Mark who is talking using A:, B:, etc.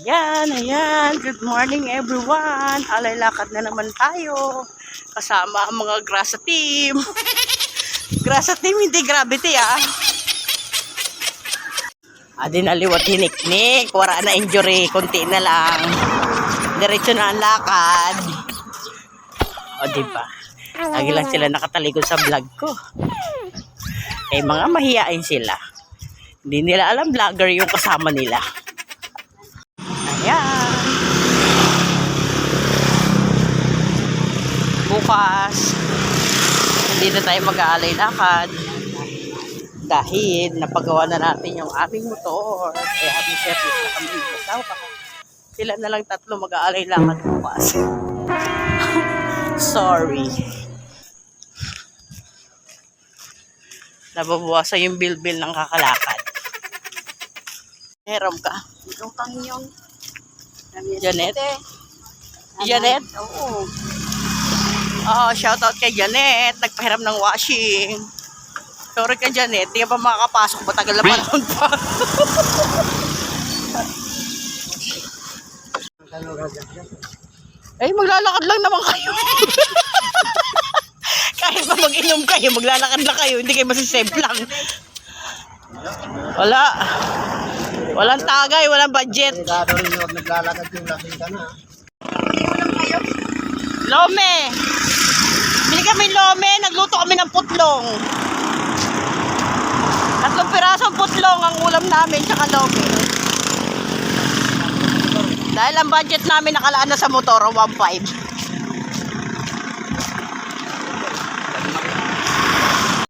A: Ayan, ayan. Good morning everyone. Alay lakad na naman tayo. Kasama ang mga Grasa team. Grasa team, hindi gravity Adin aliwat hiniknik. Wala na injury. Kunti na lang. Diretso na ang lakad. O diba? Lagi lang sila nakatalikod sa vlog ko. Eh mga mahiyain sila. Hindi nila alam vlogger yung kasama nila. Ayan. Bukas, hindi na tayo mag-aalay lakad. Dahil napagawa na natin yung aming motor. Kaya aming service na kami mag-asawa. Sila na lang tatlo mag-aalay lakad bukas. Sorry. Nababawasan yung bilbil ng kakalakad. Meron ka.
B: Yung kang yung
A: Janet? Janet?
B: Oo.
A: Oo, shoutout kay Janet. Nagpahiram ng washing. Sorry kay Janet, di ka pa makakapasok. Matagal na panahon pa. Ay, maglalakad lang naman kayo. Kahit pa mag-inom kayo, maglalakad lang kayo. Hindi kayo masisave lang. Wala. Walang tagay, walang budget.
B: Sigado rin yung naglalakad yung lasing ka na.
A: Lome. Bili kami lome, nagluto kami ng putlong. 3 pirasong putlong ang ulam namin, tsaka lome. Dahil ang budget namin nakalaan na sa motor, 1.5.